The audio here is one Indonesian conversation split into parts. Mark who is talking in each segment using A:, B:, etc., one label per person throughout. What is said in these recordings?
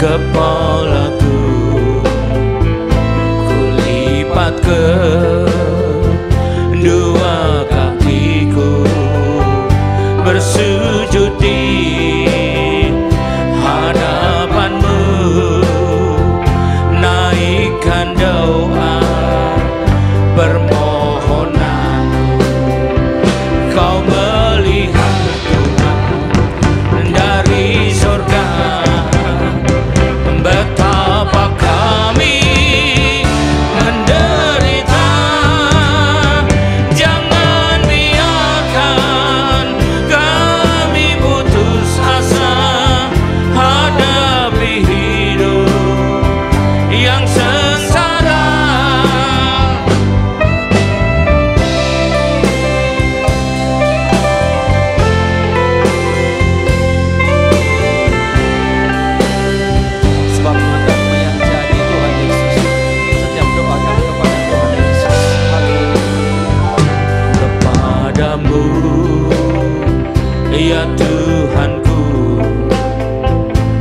A: kepalaku, kulipat kedua kakiku, bersujud di hadapanmu, naikkan doa permohonanku. Kau melihat Tuhan dari surga, betapa kami menderita. Jangan biarkan kami putus asa hadapi hidup yang sengsara.
B: Sebab menghendakmu yang jadi Tuhan Yesus, setiap doa kami kepada Tuhan Yesus.
A: Kepadamu, ya Tuhanku,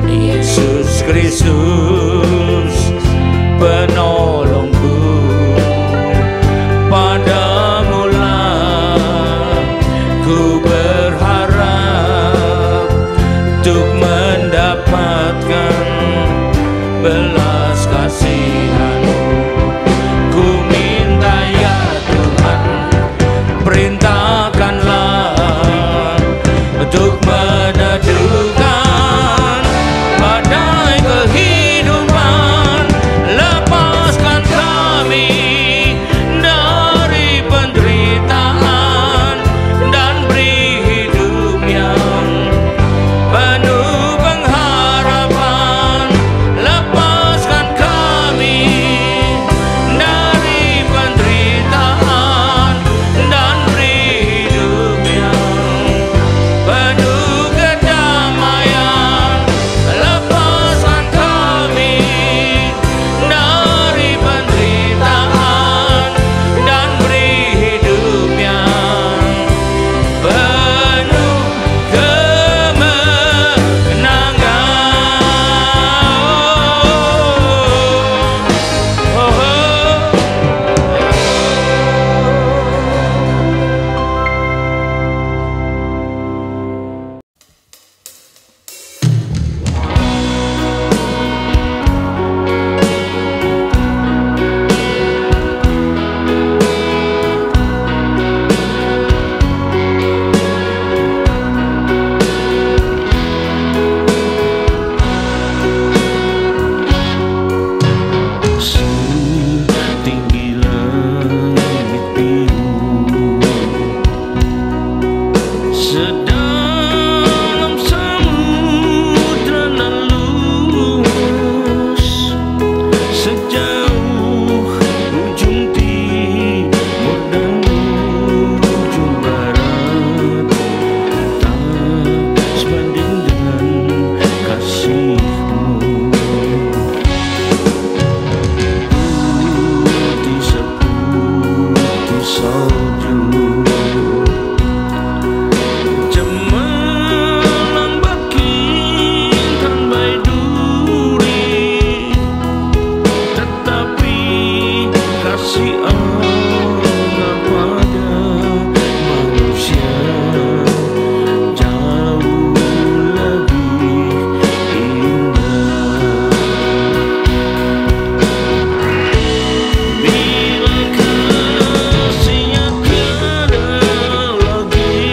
A: Yesus Kristus penolongku, padamulah ku berharap untuk mendapatkan belas kasihan-Mu. Ku minta ya Tuhan, perintahkanlah untuk meneduhkan badai kehidupan. Lepaskan kami dari penderitaan dan beri hidup yang penuh pengharapan. Lepaskan kami dari penderitaan dan beri hidup yang penuh kedamaian. Lepaskan kami dari penderitaan dan beri hidup yang penuh setinggi langit biru, sedalam samudra nan luas, sejauh ujung timur dan ujung barat, tak sebanding dengan kasih-Mu. Putih seputih salju, cemerlang bagaikan baiduri, tetapi kasih Allah pada manusia jauh lebih indah. Bila kasih-Nya tiada lagi,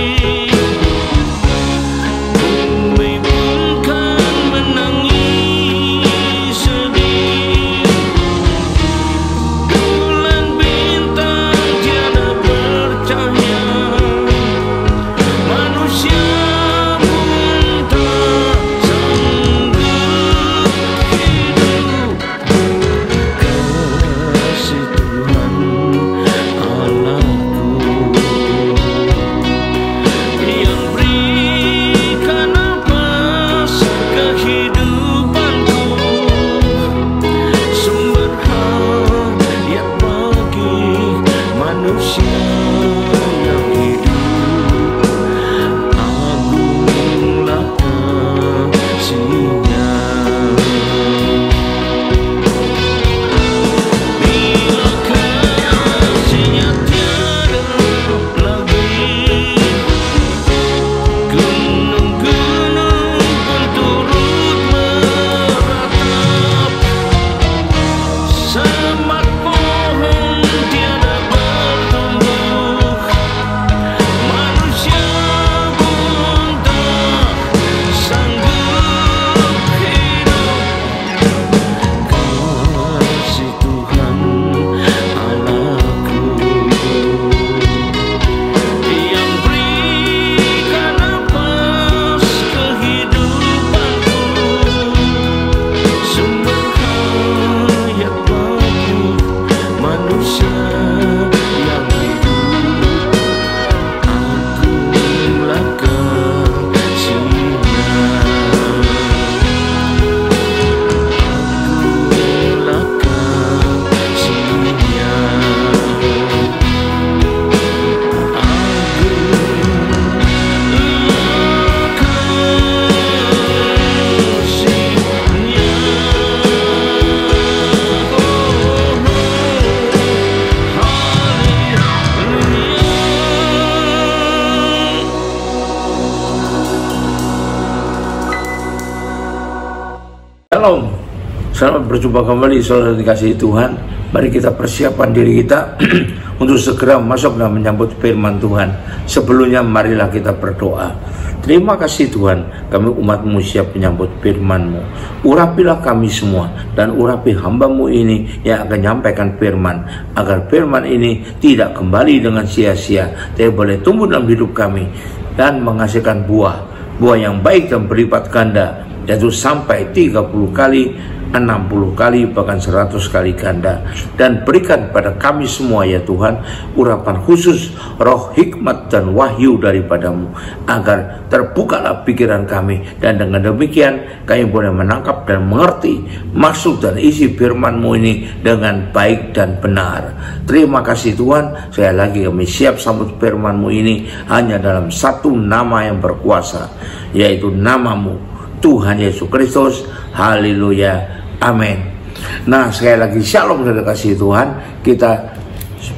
A: bumi pun kan menangis sedih. Bulan bintang tiada bercahaya, manusia pun tak sanggup hidup. Kasih Tuhan Allahku yang berikan nafas kehidupanku, sumber hayat bagi manusia yang hidup. Agunglah kasih-Nya.
C: Selamat berjumpa kembali saudara dikasihi Tuhan. Mari kita persiapkan diri kita untuk segera masuk dan menyambut firman Tuhan. Sebelumnya marilah kita berdoa. Terima kasih Tuhan, kami umat-Mu siap menyambut firman-Mu. Urapilah kami semua dan urapi hamba-Mu ini yang akan menyampaikan firman, agar firman ini tidak kembali dengan sia-sia, tapi boleh tumbuh dalam hidup kami dan menghasilkan buah yang baik dan berlipat ganda, yaitu sampai 30 kali, 60 kali, bahkan 100 kali ganda. Dan berikan pada kami semua ya Tuhan urapan khusus roh hikmat dan wahyu daripada-Mu, agar terbukalah pikiran kami, dan dengan demikian kami boleh menangkap dan mengerti maksud dan isi firman-Mu ini dengan baik dan benar. Terima kasih Tuhan. Sekali lagi kami siap sambut firman-Mu ini hanya dalam satu nama yang berkuasa, yaitu nama-Mu, Tuhan Yesus Kristus. Haleluya. Amin. Nah, sekali lagi shalom saudara kasih Tuhan. Kita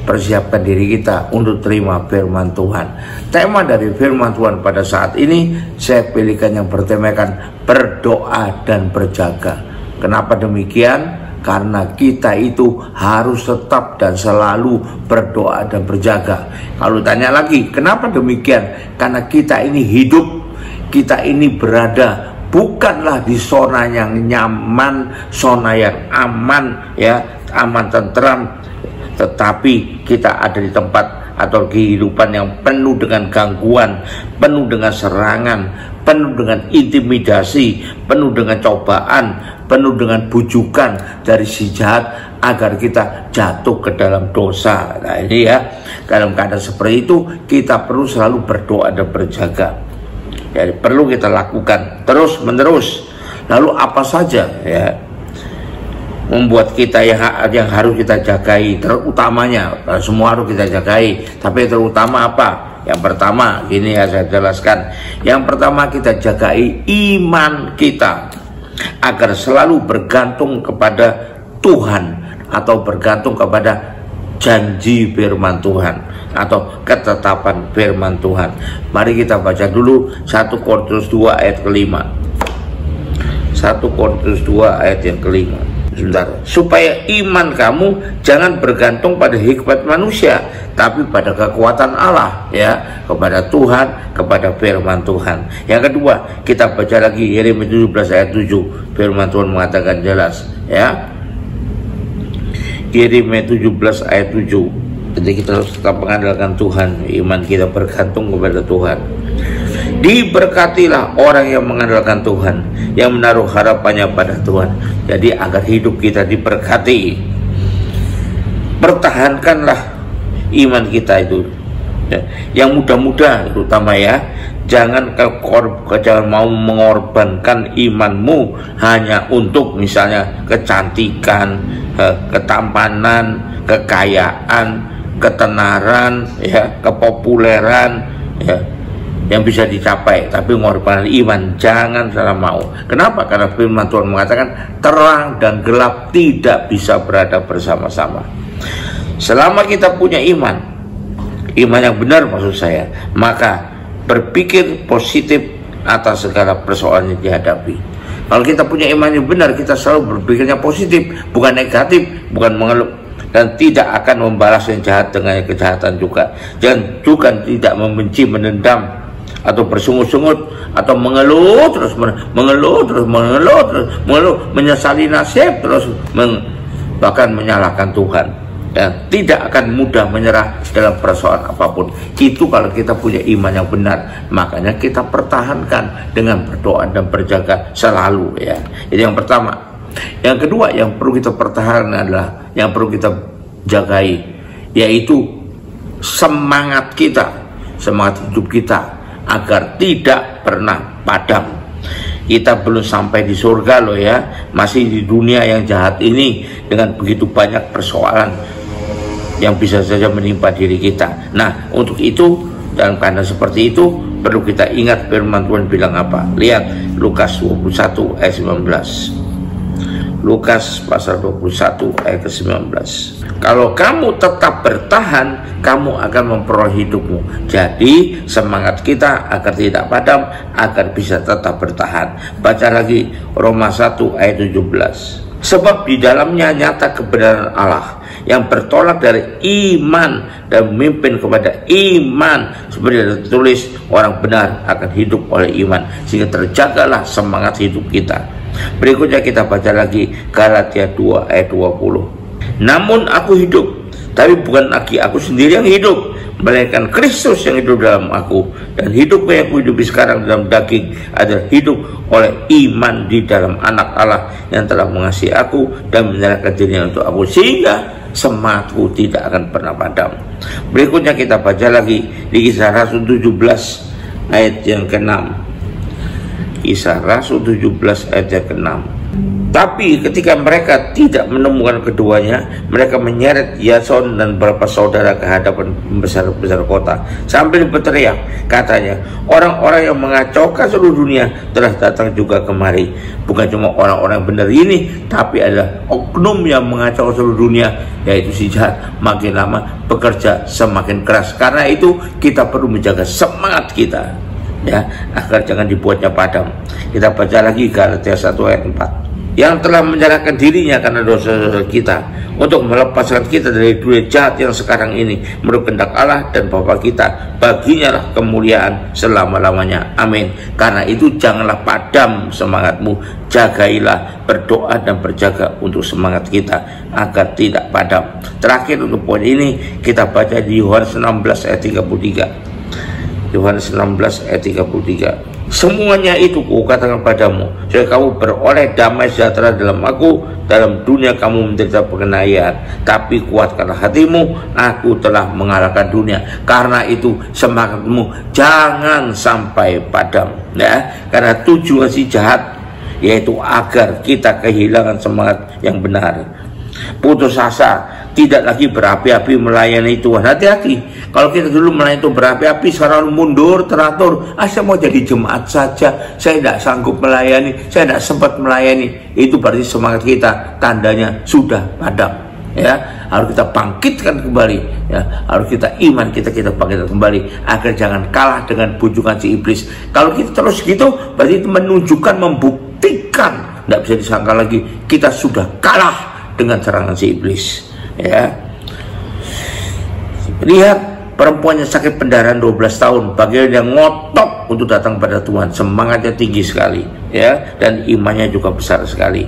C: persiapkan diri kita untuk terima firman Tuhan. Tema dari firman Tuhan pada saat ini saya pilihkan yang bertemakan berdoa dan berjaga. Kenapa demikian? Karena kita itu harus tetap dan selalu berdoa dan berjaga. Kalau tanya lagi, kenapa demikian? Karena kita ini hidup, kita ini berada bukanlah di zona yang nyaman, zona yang aman, ya, aman tentram, tetapi kita ada di tempat atau kehidupan yang penuh dengan gangguan, penuh dengan serangan, penuh dengan intimidasi, penuh dengan cobaan, penuh dengan bujukan dari si jahat agar kita jatuh ke dalam dosa. Nah ini ya, dalam keadaan seperti itu kita perlu selalu berdoa dan berjaga. Ya, perlu kita lakukan terus menerus. Lalu apa saja ya membuat kita yang harus kita jagai? Terutamanya, semua harus kita jagai, tapi terutama apa? Yang pertama, gini ya saya jelaskan. Yang pertama, kita jagai iman kita agar selalu bergantung kepada Tuhan atau bergantung kepada janji firman Tuhan atau ketetapan firman Tuhan. Mari kita baca dulu 1 Korintus 2 ayat ke-5. 1 Korintus 2 ayat yang ke-5. Sebentar. Supaya iman kamu jangan bergantung pada hikmat manusia, tapi pada kekuatan Allah, ya, kepada Tuhan, kepada firman Tuhan. Yang kedua, kita baca lagi Yeremia 17 ayat 7. Firman Tuhan mengatakan jelas, ya. Yeremia 17 ayat 7. Jadi kita harus tetap mengandalkan Tuhan, iman kita bergantung kepada Tuhan. Diberkatilah orang yang mengandalkan Tuhan, yang menaruh harapannya pada Tuhan. Jadi agar hidup kita diberkati, pertahankanlah iman kita itu. Yang muda-muda terutama ya, jangan mau mengorbankan imanmu hanya untuk misalnya kecantikan, ketampanan, kekayaan, ketenaran, ya, kepopuleran, ya, yang bisa dicapai, tapi mengorbankan iman jangan salah mau. Kenapa? Karena firman Tuhan mengatakan terang dan gelap tidak bisa berada bersama-sama. Selama kita punya iman yang benar maksud saya, maka berpikir positif atas segala persoalan yang dihadapi. Kalau kita punya iman yang benar, kita selalu berpikirnya positif, bukan negatif, bukan mengeluh, dan tidak akan membalas yang jahat dengan kejahatan juga. Dan juga tidak membenci, menendam, atau bersungut-sungut, atau mengeluh terus, menyesali nasib terus, bahkan menyalahkan Tuhan. Dan tidak akan mudah menyerah dalam persoalan apapun. Itu kalau kita punya iman yang benar. Makanya kita pertahankan dengan berdoa dan berjaga selalu, ya. Itu yang pertama. Yang kedua yang perlu kita pertahankan adalah, yang perlu kita jagai, yaitu semangat kita, semangat hidup kita agar tidak pernah padam. Kita belum sampai di surga loh ya, masih di dunia yang jahat ini dengan begitu banyak persoalan yang bisa saja menimpa diri kita. Nah, untuk itu, dalam keadaan seperti itu perlu kita ingat firman Tuhan bilang apa. Lihat Lukas 21 ayat 19. Lukas pasal 21 ayat ke-19. Kalau kamu tetap bertahan, kamu akan memperoleh hidupmu. Jadi semangat kita agar tidak padam, agar bisa tetap bertahan. Baca lagi Roma 1 ayat 17. Sebab di dalamnya nyata kebenaran Allah yang bertolak dari iman dan memimpin kepada iman, seperti ada tertulis, orang benar akan hidup oleh iman, sehingga terjagalah semangat hidup kita. Berikutnya kita baca lagi Galatia 2 ayat 20. Namun aku hidup, tapi bukan lagi aku sendiri yang hidup, melainkan Kristus yang hidup dalam aku, dan hidup yang aku hidupi sekarang dalam daging adalah hidup oleh iman di dalam Anak Allah yang telah mengasihi aku dan menyerahkan dirinya untuk aku, sehingga semangatku tidak akan pernah padam. Berikutnya kita baca lagi di Kisah Rasul 17 ayat yang ke-6. Kisah Rasul 17 ayat yang ke-6. Tapi ketika mereka tidak menemukan keduanya, mereka menyeret Yason dan beberapa saudara ke hadapan pembesar-pembesar kota sambil berteriak, katanya, orang-orang yang mengacaukan seluruh dunia telah datang juga kemari. Bukan cuma orang-orang benar ini, tapi ada oknum yang mengacaukan seluruh dunia, yaitu si jahat. Makin lama bekerja semakin keras. Karena itu kita perlu menjaga semangat kita, ya, agar jangan dibuatnya padam. Kita baca lagi Galatia 1 ayat 4. Yang telah menyerahkan dirinya karena dosa-dosa kita, untuk melepaskan kita dari dunia jahat yang sekarang ini, menurut kehendak Allah dan Bapa kita. Baginya lah kemuliaan selama-lamanya. Amin. Karena itu janganlah padam semangatmu, jagailah, berdoa dan berjaga untuk semangat kita agar tidak padam. Terakhir untuk poin ini kita baca di Yohanes 16 ayat 33. Yohanes 16 ayat 33. Semuanya itu kukatakan padamu, supaya kamu beroleh damai sejahtera dalam aku. Dalam dunia kamu menderita penganiayaan, tapi kuatkanlah hatimu, aku telah mengalahkan dunia. Karena itu semangatmu jangan sampai padam, ya. Karena tujuan si jahat yaitu agar kita kehilangan semangat yang benar, putus asa, tidak lagi berapi-api melayani Tuhan. Hati-hati, kalau kita dulu melayani Tuhan berapi-api, sekarang mundur, teratur, saya mau jadi jemaat saja, saya tidak sanggup melayani, saya tidak sempat melayani. Itu berarti semangat kita tandanya sudah padam, ya. Harus kita bangkitkan kembali, ya. Harus kita iman kita bangkitkan kembali agar jangan kalah dengan bujukan si iblis. Kalau kita terus gitu, berarti itu menunjukkan, membuktikan, tidak bisa disangka lagi kita sudah kalah dengan serangan si iblis, ya. Lihat perempuan yang sakit pendarahan 12 tahun, bagian yang ngotot untuk datang pada Tuhan, semangatnya tinggi sekali, ya, dan imannya juga besar sekali.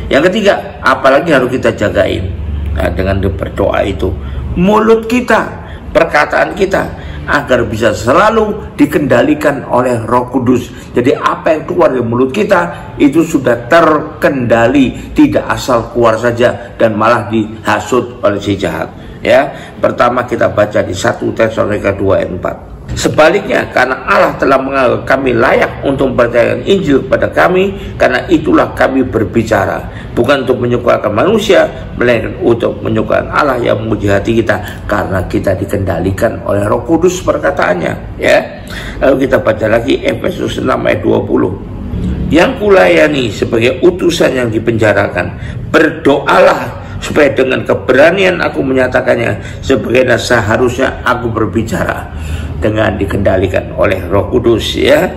C: Yang ketiga, apalagi harus kita jagain, nah, dengan berdoa itu mulut kita, perkataan kita, agar bisa selalu dikendalikan oleh Roh Kudus. Jadi apa yang keluar dari mulut kita itu sudah terkendali, tidak asal keluar saja dan malah dihasut oleh si jahat, ya. Pertama kita baca di 1 Tesalonika 2 ayat 4. Sebaliknya, karena Allah telah menganggap kami layak untuk memberitakan Injil kepada kami, karena itulah kami berbicara, bukan untuk menyukakan manusia, melainkan untuk menyukakan Allah yang memuji hati kita, karena kita dikendalikan oleh Roh Kudus perkataannya, ya. Lalu kita baca lagi Efesus 6 ayat 20. Yang kulayani sebagai utusan yang dipenjarakan, berdoalah supaya dengan keberanian aku menyatakannya, sebagaimana seharusnya aku berbicara, dengan dikendalikan oleh Roh Kudus, ya.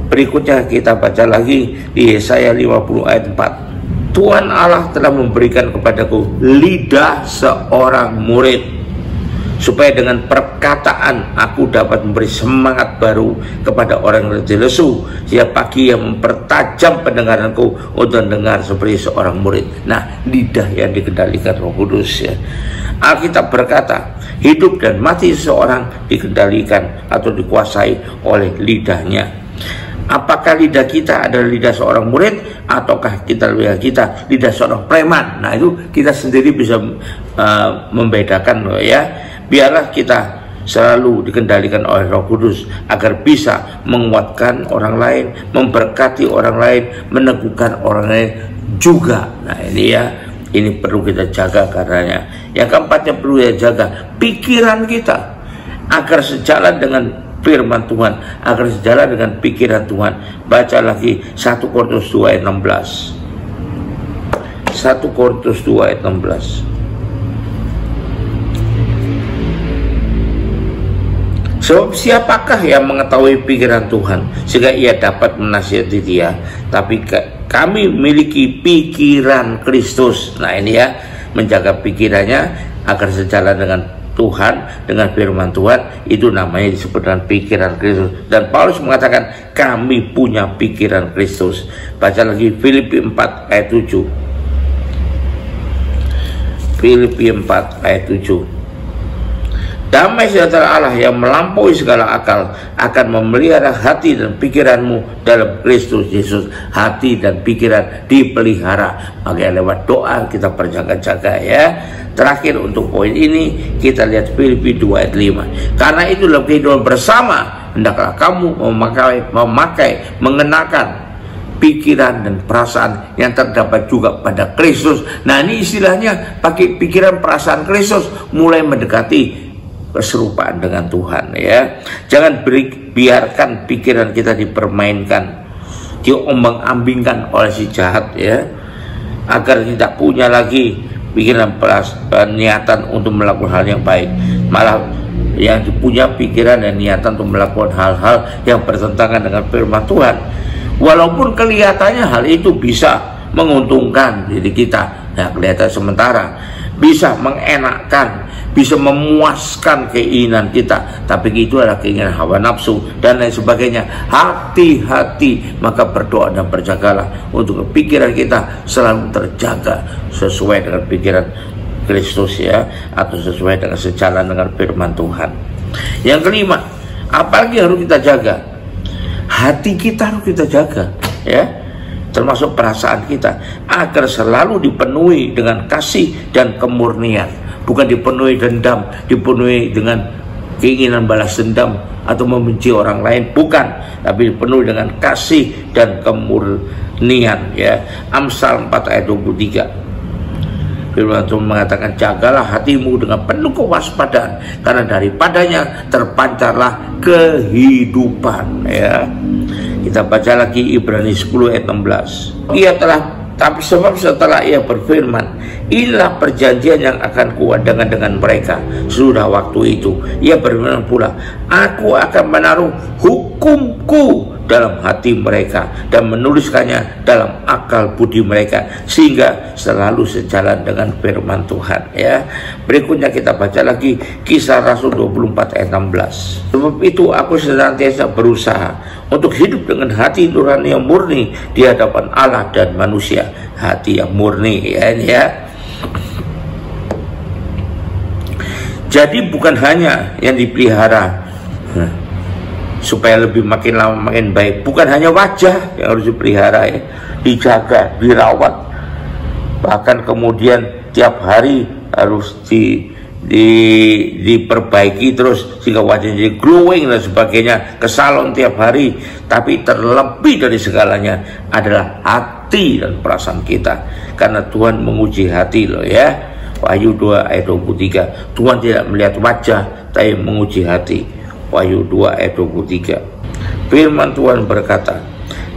C: Berikutnya kita baca lagi di Yesaya 50 ayat 4. Tuhan Allah telah memberikan kepadaku lidah seorang murid, supaya dengan perkataan aku dapat memberi semangat baru kepada orang yang letih lesu, setiap pagi yang mempertajam pendengaranku untuk mendengar seperti seorang murid. Nah, lidah yang dikendalikan Roh Kudus, ya. Alkitab berkata, hidup dan mati seseorang dikendalikan atau dikuasai oleh lidahnya. Apakah lidah kita adalah lidah seorang murid, ataukah lidah kita lidah seorang preman? Nah, itu kita sendiri bisa membedakan, loh, ya. Biarlah kita selalu dikendalikan oleh Roh Kudus agar bisa menguatkan orang lain, memberkati orang lain, meneguhkan orang lain juga. Nah, ini, ya, ini perlu kita jaga karenanya. Yang keempatnya perlu kita jaga pikiran kita agar sejalan dengan firman Tuhan, agar sejalan dengan pikiran Tuhan. Baca lagi 1 Korintus 2 ayat 16. 1 Korintus 2 ayat 16. Sebab siapakah yang mengetahui pikiran Tuhan sehingga ia dapat menasihati dia? Tapi kami memiliki pikiran Kristus. Nah ini ya, menjaga pikirannya agar sejalan dengan Tuhan, dengan firman Tuhan, itu namanya disebut dengan pikiran Kristus. Dan Paulus mengatakan kami punya pikiran Kristus. Baca lagi Filipi 4 ayat 7. Filipi 4 ayat 7. Damai sejahtera Allah yang melampaui segala akal akan memelihara hati dan pikiranmu dalam Kristus Yesus. Hati dan pikiran dipelihara, makanya lewat doa kita berjaga-jaga ya. Terakhir untuk poin ini kita lihat Filipi 2 ayat 5. Karena itu dalam kehidupan bersama hendaklah kamu memakai mengenakan pikiran dan perasaan yang terdapat juga pada Kristus. Nah ini istilahnya pakai pikiran perasaan Kristus, mulai mendekati keserupaan dengan Tuhan ya. Jangan biarkan pikiran kita dipermainkan, diombang-ambingkan oleh si jahat ya, agar tidak punya lagi pikiran niatan untuk melakukan hal yang baik, malah yang punya pikiran dan niatan untuk melakukan hal-hal yang bertentangan dengan firman Tuhan. Walaupun kelihatannya hal itu bisa menguntungkan diri kita, ya kelihatan sementara, bisa mengenakkan, bisa memuaskan keinginan kita, tapi itu adalah keinginan hawa nafsu dan lain sebagainya. Hati-hati, maka berdoa dan berjagalah untuk pikiran kita selalu terjaga sesuai dengan pikiran Kristus ya, atau sesuai dengan sejalan dengan firman Tuhan. Yang kelima, apalagi harus kita jaga? Hati kita harus kita jaga ya, termasuk perasaan kita, agar selalu dipenuhi dengan kasih dan kemurnian, bukan dipenuhi dendam, dipenuhi dengan keinginan balas dendam atau membenci orang lain, bukan, tapi dipenuhi dengan kasih dan kemurnian ya. Amsal 4 ayat 23. Firman Tuhan mengatakan, jagalah hatimu dengan penuh kewaspadaan, karena daripadanya terpancarlah kehidupan ya. Kita baca lagi Ibrani 10 ayat 16. Tapi sebab setelah ia berfirman, inilah perjanjian yang akan kuadakan dengan mereka sudah waktu itu. Ia berfirman pula, aku akan menaruh hukumku dalam hati mereka dan menuliskannya dalam akal budi mereka, sehingga selalu sejalan dengan firman Tuhan ya. Berikutnya kita baca lagi Kisah Rasul 24 ayat 16. Sebab itu aku senantiasa berusaha untuk hidup dengan hati nurani yang murni di hadapan Allah dan manusia. Hati yang murni ya. Jadi bukan hanya yang dipelihara supaya lebih makin lama makin baik, bukan hanya wajah yang harus dipelihara ya, dijaga, dirawat, bahkan kemudian tiap hari harus diperbaiki terus sehingga wajahnya jadi glowing dan sebagainya, ke salon tiap hari. Tapi terlebih dari segalanya adalah hati dan perasaan kita, karena Tuhan menguji hati loh ya. Wahyu 2 ayat 23, Tuhan tidak melihat wajah tapi menguji hati. Wahyu 2 ayat 23. Firman Tuhan berkata,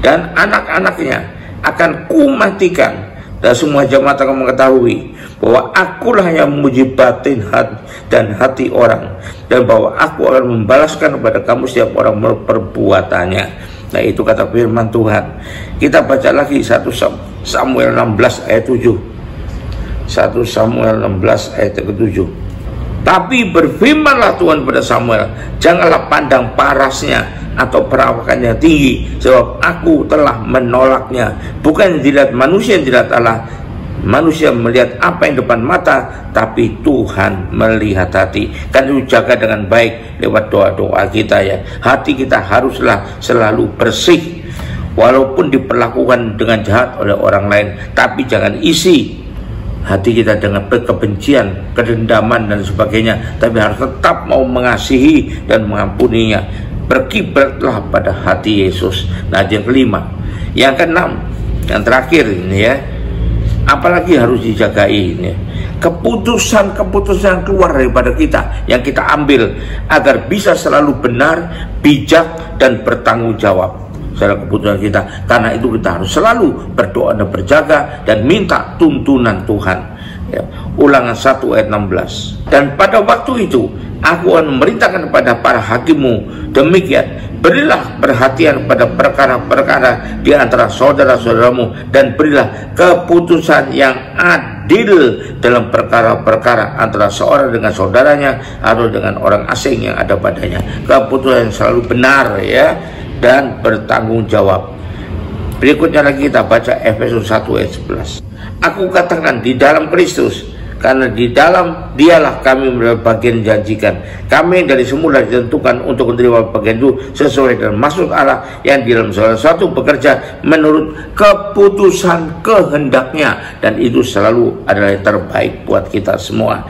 C: dan anak-anaknya akan kumatikan, dan semua jemaat akan mengetahui bahwa akulah yang memuji batin dan hati orang, dan bahwa aku akan membalaskan kepada kamu setiap orang perbuatannya. Nah itu kata firman Tuhan. Kita baca lagi 1 Samuel 16 ayat 7. 1 Samuel 16 ayat ke-7. Tapi berfirmanlah Tuhan pada Samuel, janganlah pandang parasnya atau perawakannya tinggi, sebab aku telah menolaknya. Bukan dilihat manusia yang dilihat Allah. Manusia melihat apa yang depan mata, tapi Tuhan melihat hati. Kan itu jaga dengan baik lewat doa-doa kita ya. Hati kita haruslah selalu bersih, walaupun diperlakukan dengan jahat oleh orang lain, tapi jangan isi hati kita dengan kebencian, kedendaman dan sebagainya, tapi harus tetap mau mengasihi dan mengampuninya. Berkiblatlah pada hati Yesus. Nah yang kelima, yang keenam, yang terakhir ini ya, apalagi harus dijagai ini, keputusan-keputusan keluar daripada kita yang kita ambil agar bisa selalu benar, bijak dan bertanggung jawab dalam keputusan kita. Karena itu kita harus selalu berdoa dan berjaga dan minta tuntunan Tuhan ya. Ulangan 1 ayat 16. Dan pada waktu itu Aku akan memerintahkan kepada para hakimmu demikian, berilah perhatian pada perkara-perkara di antara saudara-saudaramu, dan berilah keputusan yang adil dalam perkara-perkara antara seorang dengan saudaranya atau dengan orang asing yang ada padanya. Keputusan yang selalu benar, ya, dan bertanggung jawab. Berikutnya lagi kita baca Efesus 1 ayat 11. Aku katakan di dalam Kristus, karena di dalam dialah kami mendapat bagian janjikan. Kami dari semula ditentukan untuk menerima bagian itu sesuai dengan maksud Allah yang di dalam salah satu bekerja menurut keputusan kehendaknya, dan itu selalu adalah yang terbaik buat kita semua.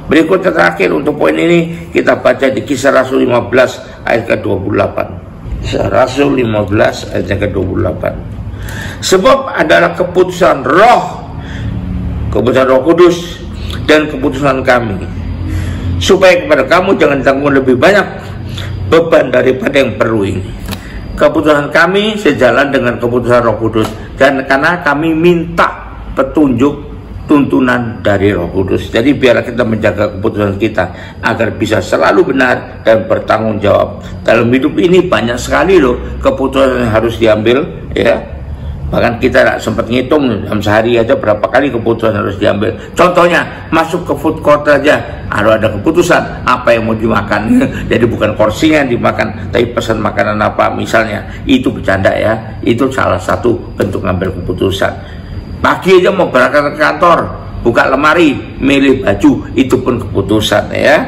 C: Berikutnya terakhir untuk poin ini kita baca di Kisah Rasul 15 ayat ke-28. Kisah Rasul 15 ayat ke-28. Sebab adalah keputusan Roh Kudus dan keputusan kami, supaya kepada kamu jangan tanggung lebih banyak beban daripada yang perlu ini. Keputusan kami sejalan dengan keputusan Roh Kudus, dan karena kami minta petunjuk tuntunan dari Roh Kudus. Jadi biarlah kita menjaga keputusan kita agar bisa selalu benar dan bertanggung jawab. Dalam hidup ini banyak sekali loh keputusan yang harus diambil, ya. Bahkan kita tidak sempat ngitung dalam sehari aja berapa kali keputusan harus diambil. Contohnya masuk ke food court aja, kalau ada keputusan apa yang mau dimakan. Jadi bukan porsinya yang dimakan, tapi pesan makanan apa misalnya. Itu bercanda, ya. Itu salah satu bentuk ngambil keputusan. Pagi aja mau berangkat ke kantor, buka lemari, milih baju, itu pun keputusan, ya.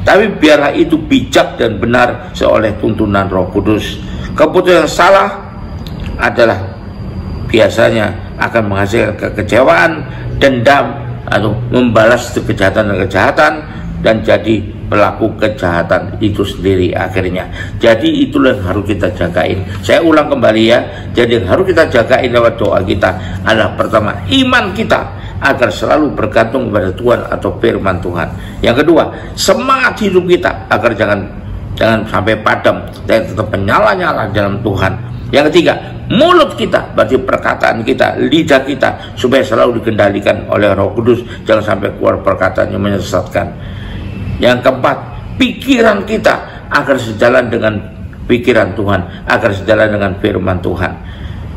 C: Tapi biarlah itu bijak dan benar seoleh tuntunan Roh Kudus. Keputusan yang salah adalah biasanya akan menghasilkan kekecewaan, dendam, atau membalas kejahatan dan jadi pelaku kejahatan itu sendiri akhirnya. Jadi itulah yang harus kita jagain. Saya ulang kembali, ya. Jadi yang harus kita jagain lewat doa kita adalah pertama, iman kita agar selalu bergantung kepada Tuhan atau firman Tuhan. Yang kedua, semangat hidup kita agar jangan sampai padam dan tetap menyala-nyala dalam Tuhan. Yang ketiga, mulut kita, berarti perkataan kita, lidah kita, supaya selalu dikendalikan oleh Roh Kudus, jangan sampai keluar perkataan yang menyesatkan. Yang keempat, pikiran kita agar sejalan dengan pikiran Tuhan, agar sejalan dengan firman Tuhan.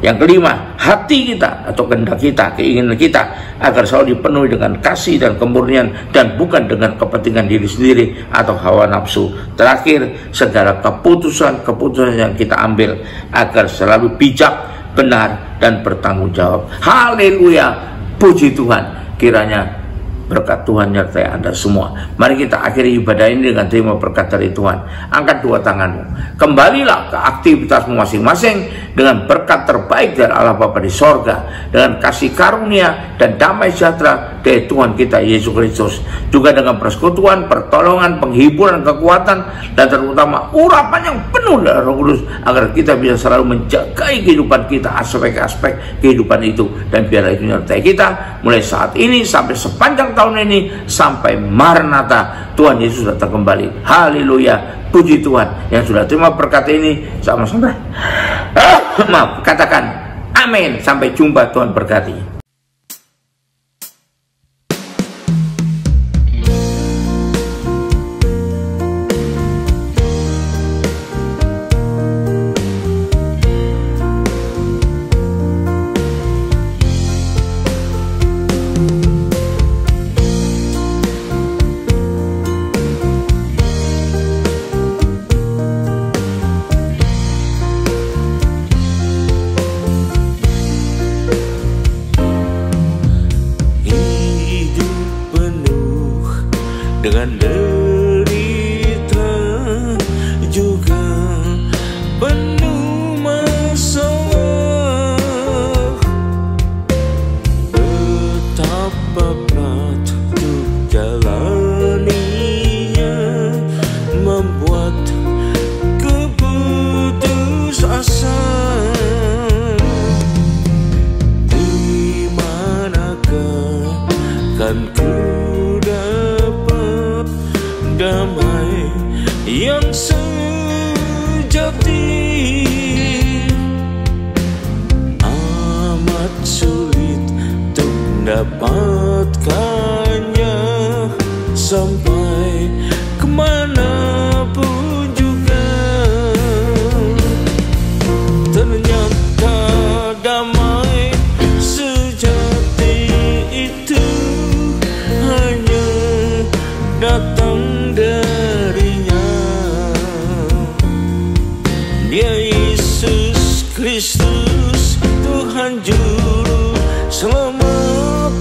C: Yang kelima, hati kita atau kehendak kita, keinginan kita agar selalu dipenuhi dengan kasih dan kemurnian, dan bukan dengan kepentingan diri sendiri atau hawa nafsu. Terakhir, segala keputusan yang kita ambil agar selalu bijak, benar, dan bertanggung jawab. Haleluya, puji Tuhan. Kiranya berkat Tuhan menyertai Anda semua. Mari kita akhiri ibadah ini dengan terima berkat dari Tuhan. Angkat dua tanganmu, kembalilah ke aktivitasmu masing-masing dengan berkat terbaik dari Allah Bapa di sorga, dengan kasih karunia dan damai sejahtera dari Tuhan kita Yesus Kristus, juga dengan persekutuan, pertolongan, penghiburan, kekuatan, dan terutama urapan yang penuh dari Roh Kudus, agar kita bisa selalu menjagai kehidupan kita, aspek-aspek kehidupan itu, dan biarlah itu menyertai kita mulai saat ini sampai sepanjang tahun ini sampai Maranatha, Tuhan Yesus datang kembali. Haleluya, puji Tuhan. Yang sudah terima berkat ini sama-sama maaf, katakan amin. Sampai jumpa, Tuhan berkati.
A: Dengan derita juga penuh masalah, betapa berat untuk jalaninya, membuat keputus asa. Di manakah kan ku damai yang sejati? Amat sulit untuk mendapatkannya sampai kemana. Kristus Tuhan Juru Selamat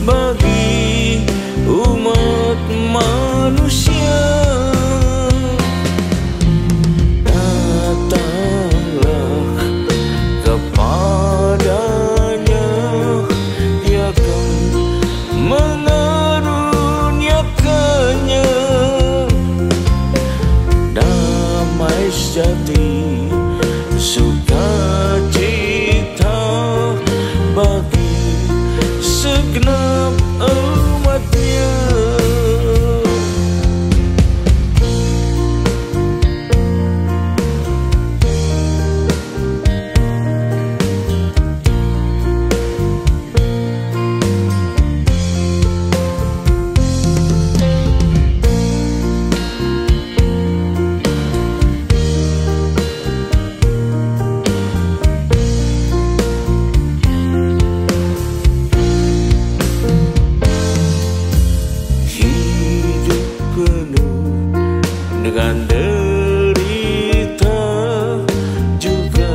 A: bagi umat manusia. Datanglah kepadanya, Dia akan mengaruniakannya damai sejati, sukacita bagi segenap umatnya. Dengan derita juga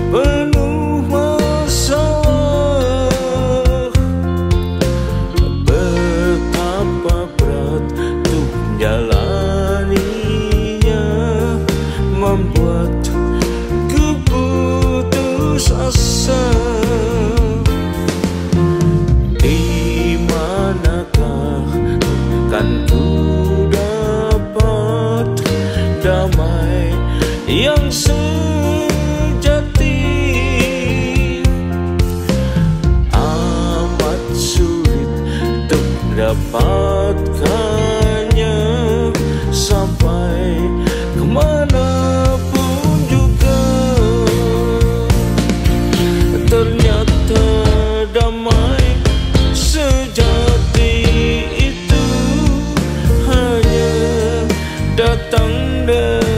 A: penuh masalah, betapa berat untuk menjalaninya, membuat keputus asa. Di manakah kan ku damai yang sejati? Amat sulit untuk mendapatkannya, sampai kemanapun juga. Ternyata damai sejati itu hanya datang dari